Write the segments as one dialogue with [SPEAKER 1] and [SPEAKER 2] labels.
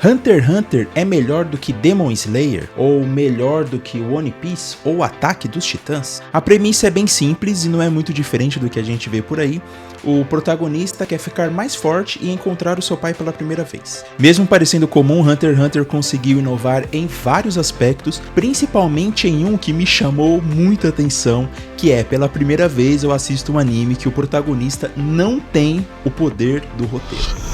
[SPEAKER 1] Hunter x Hunter é melhor do que Demon Slayer? Ou melhor do que One Piece? Ou Ataque dos Titãs? A premissa é bem simples e não é muito diferente do que a gente vê por aí. O protagonista quer ficar mais forte e encontrar o seu pai pela primeira vez. Mesmo parecendo comum, Hunter x Hunter conseguiu inovar em vários aspectos, principalmente em um que me chamou muita atenção, que é, pela primeira vez eu assisto um anime que o protagonista não tem o poder do roteiro.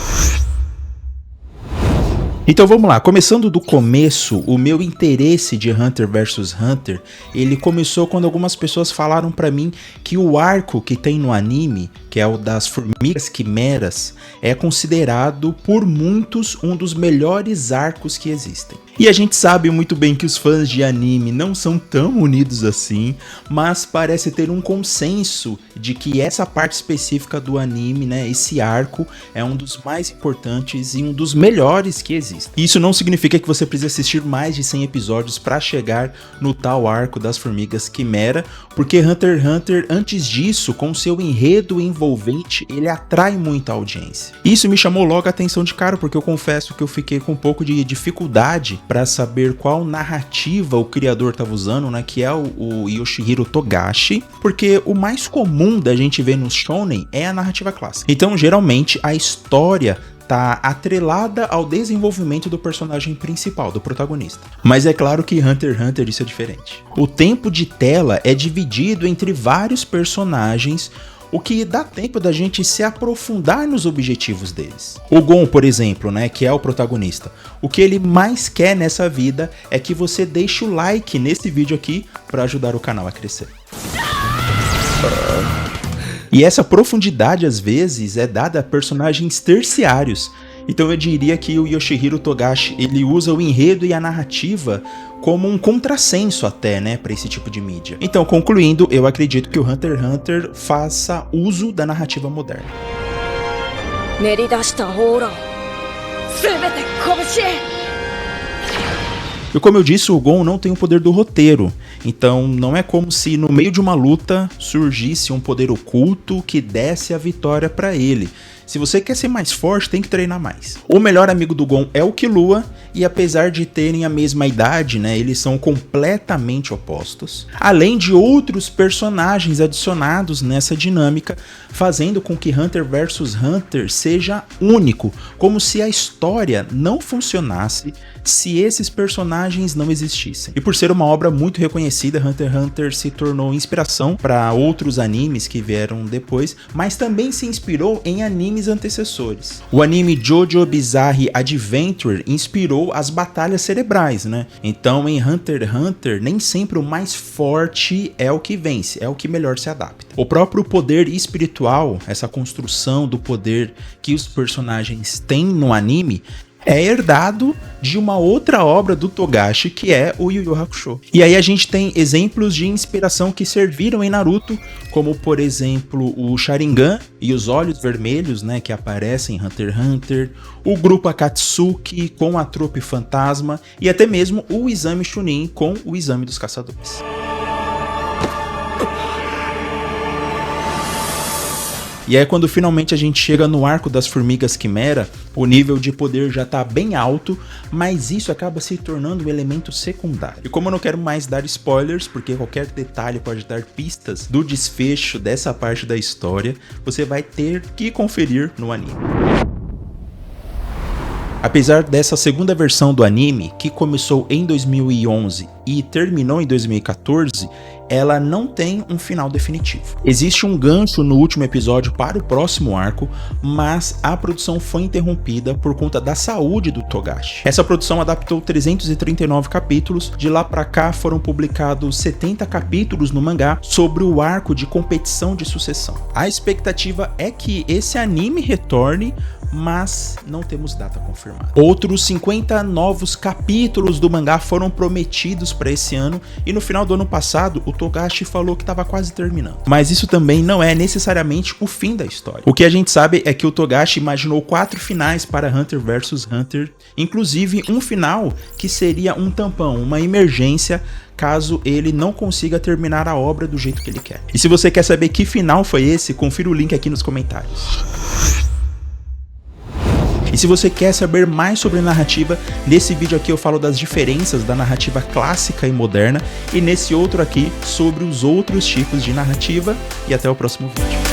[SPEAKER 1] Então vamos lá, começando do começo, o meu interesse de Hunter vs Hunter, ele começou quando algumas pessoas falaram pra mim que o arco que tem no anime, que é o das formigas quimeras, é considerado por muitos um dos melhores arcos que existem. E a gente sabe muito bem que os fãs de anime não são tão unidos assim, mas parece ter um consenso de que essa parte específica do anime, né, esse arco, é um dos mais importantes e um dos melhores que existem. Isso não significa que você precisa assistir mais de 100 episódios para chegar no tal arco das formigas quimera, porque Hunter x Hunter, antes disso, com seu enredo envolvente, ele atrai muita audiência. Isso me chamou logo a atenção de cara, porque eu confesso que eu fiquei com um pouco de dificuldade para saber qual narrativa o criador estava usando, né, que é o Yoshihiro Togashi, porque o mais comum da gente ver no shonen é a narrativa clássica. Então, geralmente, a história tá atrelada ao desenvolvimento do personagem principal, do protagonista. Mas é claro que Hunter x Hunter isso é diferente. O tempo de tela é dividido entre vários personagens, o que dá tempo da gente se aprofundar nos objetivos deles. O Gon, por exemplo, né, que é o protagonista, o que ele mais quer nessa vida é que você deixe o like nesse vídeo aqui para ajudar o canal a crescer. E essa profundidade, às vezes, é dada a personagens terciários. Então eu diria que o Yoshihiro Togashi, ele usa o enredo e a narrativa como um contrassenso até, né, para esse tipo de mídia. Então, concluindo, eu acredito que o Hunter x Hunter faça uso da narrativa moderna. E como eu disse, o Gon não tem o poder do roteiro, então não é como se no meio de uma luta surgisse um poder oculto que desse a vitória para ele. Se você quer ser mais forte, tem que treinar mais. O melhor amigo do Gon é o Killua, e apesar de terem a mesma idade, né, eles são completamente opostos. Além de outros personagens adicionados nessa dinâmica, fazendo com que Hunter vs Hunter seja único, como se a história não funcionasse se esses personagens não existissem. E por ser uma obra muito reconhecida, Hunter x Hunter se tornou inspiração para outros animes que vieram depois, mas também se inspirou em animes antecessores. O anime JoJo Bizarre Adventure inspirou as batalhas cerebrais, né? Então em Hunter x Hunter nem sempre o mais forte é o que vence, é o que melhor se adapta. O próprio poder espiritual, essa construção do poder que os personagens têm no anime, é herdado de uma outra obra do Togashi, que é o Yu Yu Hakusho. E aí a gente tem exemplos de inspiração que serviram em Naruto, como por exemplo o Sharingan e os olhos vermelhos, né, que aparecem em Hunter x Hunter, o grupo Akatsuki com a trupe fantasma e até mesmo o exame Chunin com o exame dos caçadores. E aí quando finalmente a gente chega no arco das formigas quimera, o nível de poder já tá bem alto, mas isso acaba se tornando um elemento secundário. E como eu não quero mais dar spoilers, porque qualquer detalhe pode dar pistas do desfecho dessa parte da história, você vai ter que conferir no anime. Apesar dessa segunda versão do anime, que começou em 2011 e terminou em 2014, ela não tem um final definitivo. Existe um gancho no último episódio para o próximo arco, mas a produção foi interrompida por conta da saúde do Togashi. Essa produção adaptou 339 capítulos, de lá pra cá foram publicados 70 capítulos no mangá sobre o arco de competição de sucessão. A expectativa é que esse anime retorne, mas não temos data confirmada. Outros 50 novos capítulos do mangá foram prometidos para esse ano, e no final do ano passado o Togashi falou que estava quase terminando. Mas isso também não é necessariamente o fim da história. O que a gente sabe é que o Togashi imaginou 4 finais para Hunter vs Hunter, inclusive um final que seria um tampão, uma emergência, caso ele não consiga terminar a obra do jeito que ele quer. E se você quer saber que final foi esse, confira o link aqui nos comentários. E se você quer saber mais sobre narrativa, nesse vídeo aqui eu falo das diferenças da narrativa clássica e moderna, e nesse outro aqui sobre os outros tipos de narrativa, e até o próximo vídeo.